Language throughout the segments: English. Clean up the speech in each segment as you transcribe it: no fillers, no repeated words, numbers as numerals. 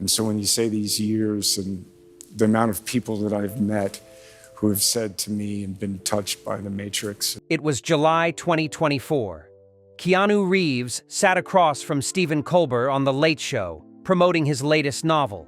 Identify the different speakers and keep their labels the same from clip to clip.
Speaker 1: And so when you say these years and the amount of people that I've met who have said to me and been touched by the Matrix.
Speaker 2: It was July 2024. Keanu Reeves sat across from Stephen Colbert on The Late Show, promoting his latest novel.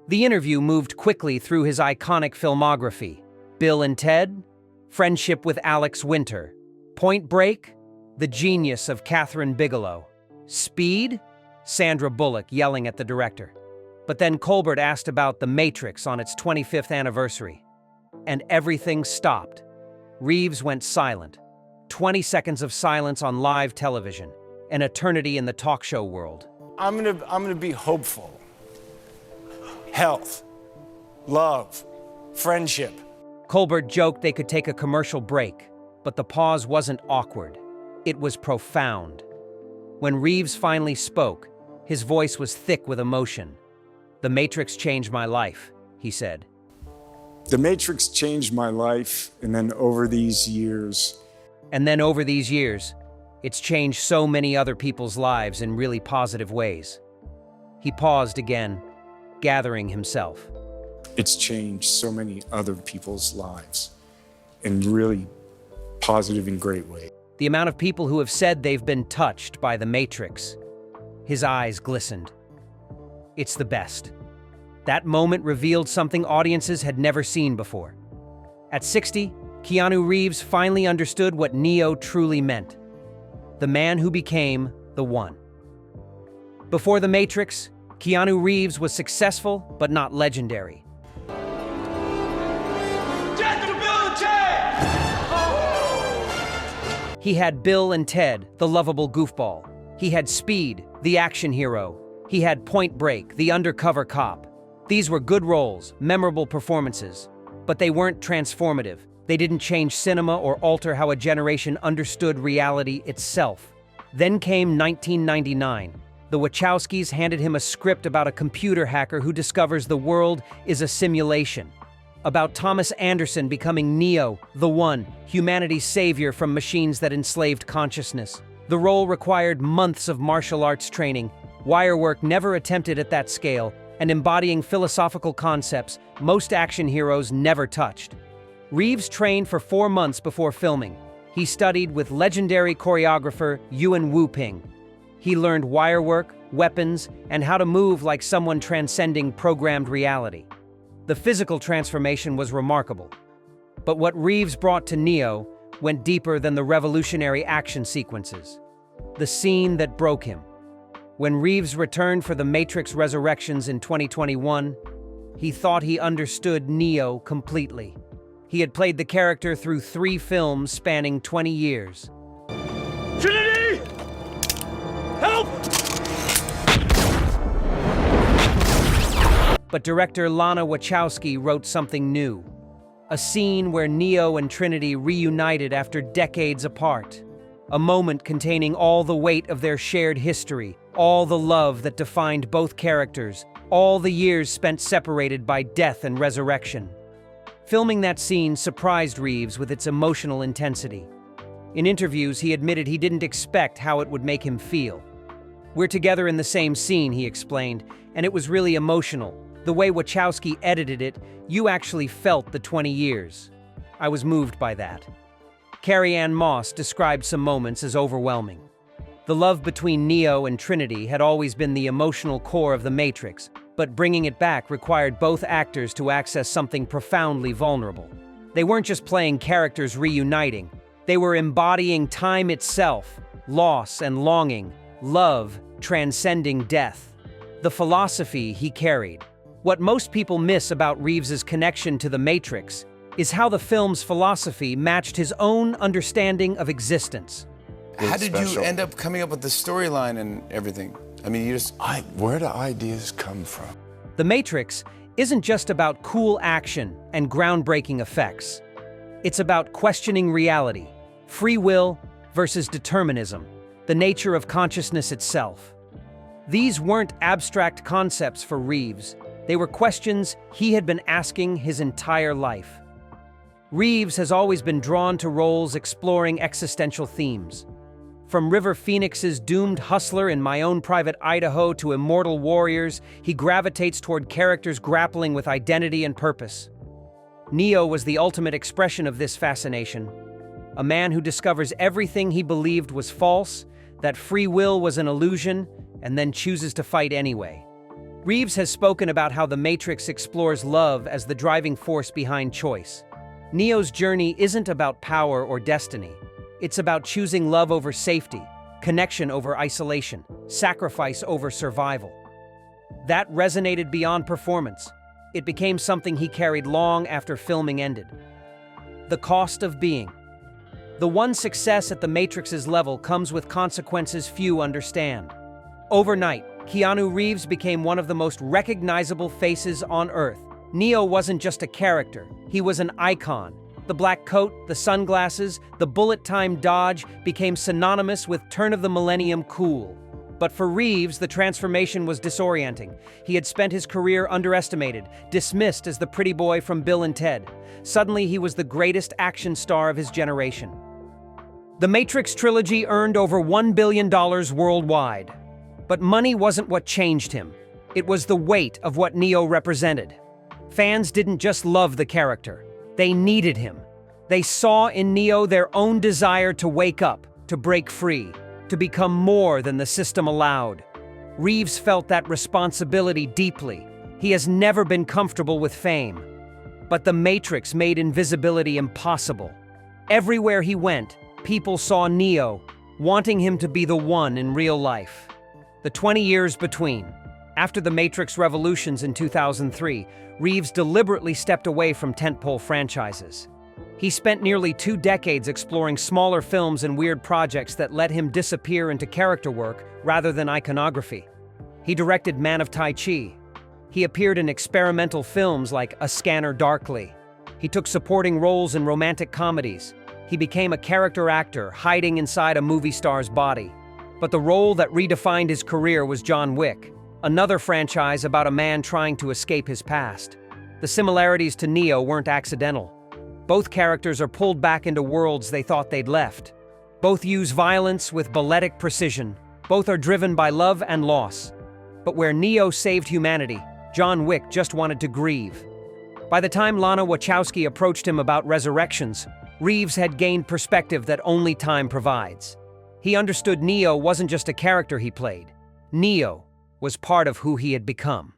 Speaker 2: The interview moved quickly through his iconic filmography: Bill and Ted, Friendship with Alex Winter, Point Break, The Genius of Catherine Bigelow, Speed, Sandra Bullock yelling at the director. But then Colbert asked about The Matrix on its 25th anniversary. And everything stopped. Reeves went silent. 20 seconds of silence on live television, an eternity in the talk show world.
Speaker 1: I'm gonna be hopeful. Health, love, friendship.
Speaker 2: Colbert joked they could take a commercial break, but the pause wasn't awkward. It was profound. When Reeves finally spoke, his voice was thick with emotion. "The Matrix changed my life," he said.
Speaker 1: The Matrix changed my life, and then over these years,
Speaker 2: it's changed so many other people's lives in really positive ways. He paused again, gathering himself.
Speaker 1: It's changed so many other people's lives in really positive and great ways.
Speaker 2: The amount of people who have said they've been touched by the Matrix. His eyes glistened. It's the best. That moment revealed something audiences had never seen before. At 60, Keanu Reeves finally understood what Neo truly meant. The man who became the One. Before The Matrix, Keanu Reeves was successful but not legendary. He had Bill and Ted, the lovable goofball. He had Speed, the action hero. He had Point Break, the undercover cop. These were good roles, memorable performances, but they weren't transformative. They didn't change cinema or alter how a generation understood reality itself. Then came 1999. The Wachowskis handed him a script about a computer hacker who discovers the world is a simulation. About Thomas Anderson becoming Neo, the One, humanity's savior from machines that enslaved consciousness. The role required months of martial arts training, wire work never attempted at that scale, and embodying philosophical concepts most action heroes never touched. Reeves trained for 4 months before filming. He studied with legendary choreographer Yuan Wu-Ping. He learned wire work, weapons, and how to move like someone transcending programmed reality. The physical transformation was remarkable. But what Reeves brought to Neo went deeper than the revolutionary action sequences. The scene that broke him. When Reeves returned for The Matrix Resurrections in 2021, he thought he understood Neo completely. He had played the character through 3 films spanning 20 years.
Speaker 3: Trinity! Help!
Speaker 2: But director Lana Wachowski wrote something new. A scene where Neo and Trinity reunited after decades apart. A moment containing all the weight of their shared history, all the love that defined both characters, all the years spent separated by death and resurrection. Filming that scene surprised Reeves with its emotional intensity. In interviews, he admitted he didn't expect how it would make him feel. "We're together in the same scene," he explained, "and it was really emotional. The way Wachowski edited it, you actually felt the 20 years. I was moved by that." Carrie Ann Moss described some moments as overwhelming. The love between Neo and Trinity had always been the emotional core of The Matrix, but bringing it back required both actors to access something profoundly vulnerable. They weren't just playing characters reuniting, they were embodying time itself, loss and longing, love transcending death. The philosophy he carried. What most people miss about Reeves's connection to The Matrix is how the film's philosophy matched his own understanding of existence.
Speaker 4: How did you end up coming up with the storyline and everything? I mean,
Speaker 1: where do ideas come from?
Speaker 2: The Matrix isn't just about cool action and groundbreaking effects. It's about questioning reality, free will versus determinism, the nature of consciousness itself. These weren't abstract concepts for Reeves. They were questions he had been asking his entire life. Reeves has always been drawn to roles exploring existential themes. From River Phoenix's doomed hustler in My Own Private Idaho to immortal warriors, he gravitates toward characters grappling with identity and purpose. Neo was the ultimate expression of this fascination. A man who discovers everything he believed was false, that free will was an illusion, and then chooses to fight anyway. Reeves has spoken about how The Matrix explores love as the driving force behind choice. Neo's journey isn't about power or destiny. It's about choosing love over safety, connection over isolation, sacrifice over survival. That resonated beyond performance. It became something he carried long after filming ended. The cost of being. The one success at The Matrix's level comes with consequences few understand. Overnight, Keanu Reeves became one of the most recognizable faces on Earth. Neo wasn't just a character, he was an icon. The black coat, the sunglasses, the bullet-time dodge became synonymous with turn-of-the-millennium cool. But for Reeves, the transformation was disorienting. He had spent his career underestimated, dismissed as the pretty boy from Bill and Ted. Suddenly, he was the greatest action star of his generation. The Matrix trilogy earned over $1 billion worldwide. But money wasn't what changed him. It was the weight of what Neo represented. Fans didn't just love the character. They needed him. They saw in Neo their own desire to wake up, to break free, to become more than the system allowed. Reeves felt that responsibility deeply. He has never been comfortable with fame. But The Matrix made invisibility impossible. Everywhere he went, people saw Neo, wanting him to be the one in real life. The 20 years between. After The Matrix Revolutions in 2003, Reeves deliberately stepped away from tentpole franchises. He spent nearly 2 decades exploring smaller films and weird projects that let him disappear into character work rather than iconography. He directed Man of Tai Chi. He appeared in experimental films like A Scanner Darkly. He took supporting roles in romantic comedies. He became a character actor, hiding inside a movie star's body. But the role that redefined his career was John Wick, another franchise about a man trying to escape his past. The similarities to Neo weren't accidental. Both characters are pulled back into worlds they thought they'd left. Both use violence with balletic precision. Both are driven by love and loss. But where Neo saved humanity, John Wick just wanted to grieve. By the time Lana Wachowski approached him about Resurrections, Reeves had gained perspective that only time provides. He understood Neo wasn't just a character he played. Neo was part of who he had become.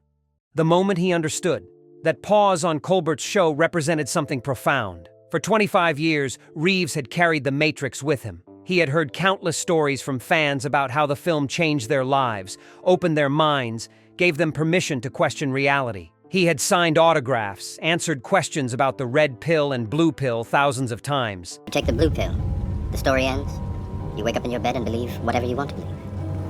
Speaker 2: The moment he understood, that pause on Colbert's show represented something profound. For 25 years, Reeves had carried The Matrix with him. He had heard countless stories from fans about how the film changed their lives, opened their minds, gave them permission to question reality. He had signed autographs, answered questions about the red pill and blue pill thousands of times.
Speaker 5: You take the blue pill, the story ends. You wake up in your bed and believe whatever you want to believe.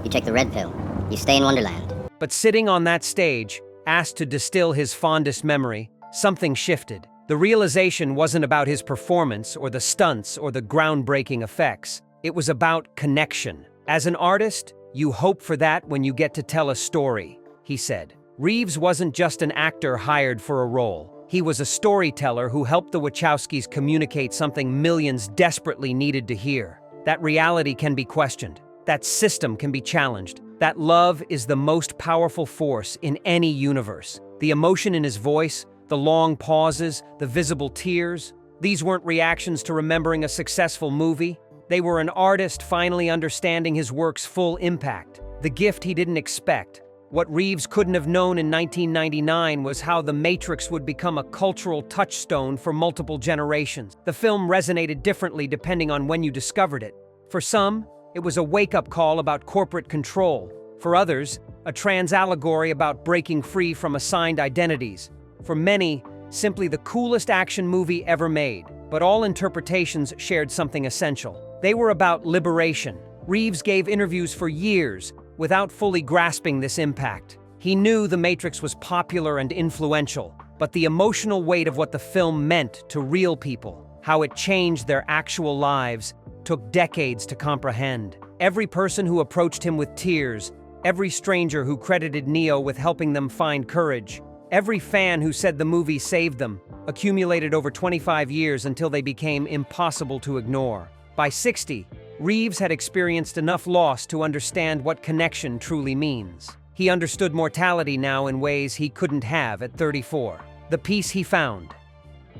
Speaker 5: You take the red pill, you stay in Wonderland.
Speaker 2: But sitting on that stage, asked to distill his fondest memory, something shifted. The realization wasn't about his performance or the stunts or the groundbreaking effects. It was about connection. As an artist, you hope for that when you get to tell a story, he said. Reeves wasn't just an actor hired for a role. He was a storyteller who helped the Wachowskis communicate something millions desperately needed to hear. That reality can be questioned. That system can be challenged. That love is the most powerful force in any universe. The emotion in his voice, the long pauses, the visible tears, these weren't reactions to remembering a successful movie. They were an artist finally understanding his work's full impact. The gift he didn't expect. What Reeves couldn't have known in 1999 was how The Matrix would become a cultural touchstone for multiple generations. The film resonated differently depending on when you discovered it. For some, it was a wake-up call about corporate control. For others, a trans allegory about breaking free from assigned identities. For many, simply the coolest action movie ever made. But all interpretations shared something essential. They were about liberation. Reeves gave interviews for years without fully grasping this impact. He knew The Matrix was popular and influential, but the emotional weight of what the film meant to real people, how it changed their actual lives, took decades to comprehend. Every person who approached him with tears, every stranger who credited Neo with helping them find courage, every fan who said the movie saved them, accumulated over 25 years until they became impossible to ignore. By 60, Reeves had experienced enough loss to understand what connection truly means. He understood mortality now in ways he couldn't have at 34. The peace he found.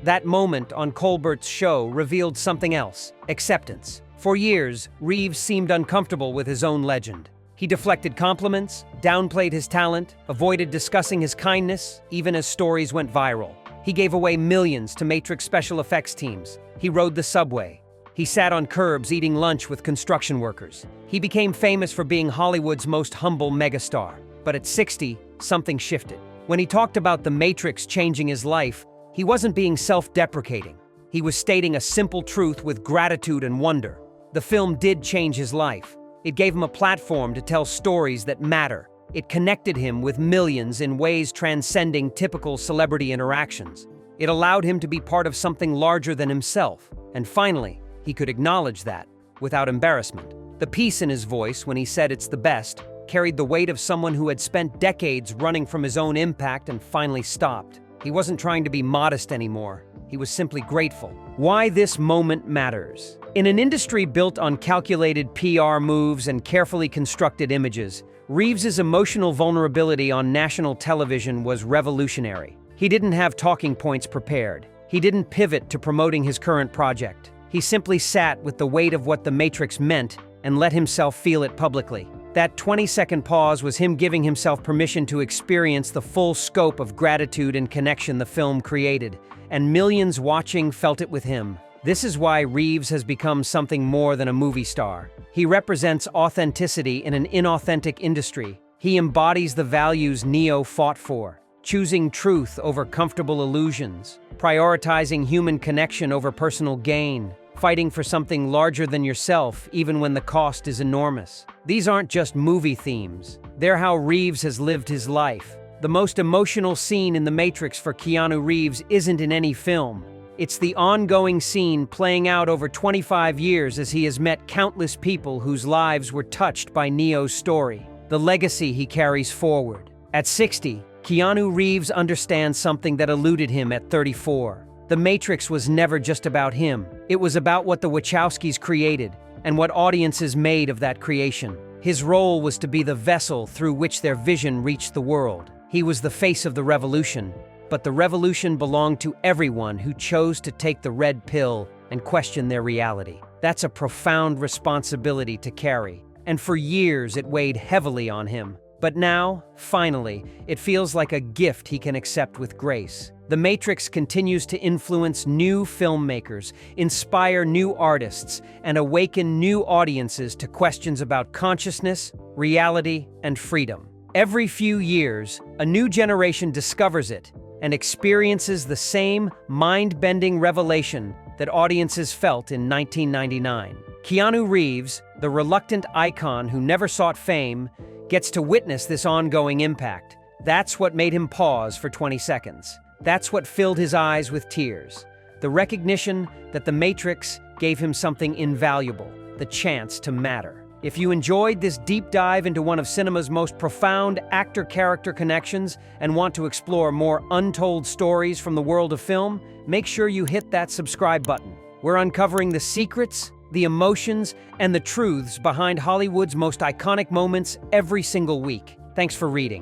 Speaker 2: That moment on Colbert's show revealed something else: acceptance. For years, Reeves seemed uncomfortable with his own legend. He deflected compliments, downplayed his talent, avoided discussing his kindness, even as stories went viral. He gave away millions to Matrix special effects teams. He rode the subway. He sat on curbs eating lunch with construction workers. He became famous for being Hollywood's most humble megastar. But at 60, something shifted. When he talked about the Matrix changing his life, he wasn't being self-deprecating. He was stating a simple truth with gratitude and wonder. The film did change his life. It gave him a platform to tell stories that matter. It connected him with millions in ways transcending typical celebrity interactions. It allowed him to be part of something larger than himself. And finally, he could acknowledge that, without embarrassment. The peace in his voice when he said it's the best carried the weight of someone who had spent decades running from his own impact and finally stopped. He wasn't trying to be modest anymore. He was simply grateful. Why this moment matters. In an industry built on calculated PR moves and carefully constructed images, Reeves's emotional vulnerability on national television was revolutionary. He didn't have talking points prepared. He didn't pivot to promoting his current project. He simply sat with the weight of what the Matrix meant and let himself feel it publicly. That 20-second pause was him giving himself permission to experience the full scope of gratitude and connection the film created, and millions watching felt it with him. This is why Reeves has become something more than a movie star. He represents authenticity in an inauthentic industry. He embodies the values Neo fought for, choosing truth over comfortable illusions, prioritizing human connection over personal gain, fighting for something larger than yourself even when the cost is enormous. These aren't just movie themes. They're how Reeves has lived his life. The most emotional scene in The Matrix for Keanu Reeves isn't in any film. It's the ongoing scene playing out over 25 years as he has met countless people whose lives were touched by Neo's story, the legacy he carries forward. At 60, Keanu Reeves understands something that eluded him at 34. The Matrix was never just about him. It was about what the Wachowskis created and what audiences made of that creation. His role was to be the vessel through which their vision reached the world. He was the face of the revolution, but the revolution belonged to everyone who chose to take the red pill and question their reality. That's a profound responsibility to carry, and for years it weighed heavily on him. But now, finally, it feels like a gift he can accept with grace. The Matrix continues to influence new filmmakers, inspire new artists, and awaken new audiences to questions about consciousness, reality, and freedom. Every few years, a new generation discovers it and experiences the same mind-bending revelation that audiences felt in 1999. Keanu Reeves, the reluctant icon who never sought fame, gets to witness this ongoing impact. That's what made him pause for 20 seconds. That's what filled his eyes with tears. The recognition that The Matrix gave him something invaluable, the chance to matter. If you enjoyed this deep dive into one of cinema's most profound actor-character connections and want to explore more untold stories from the world of film, make sure you hit that subscribe button. We're uncovering the secrets, the emotions, and the truths behind Hollywood's most iconic moments every single week. Thanks for reading.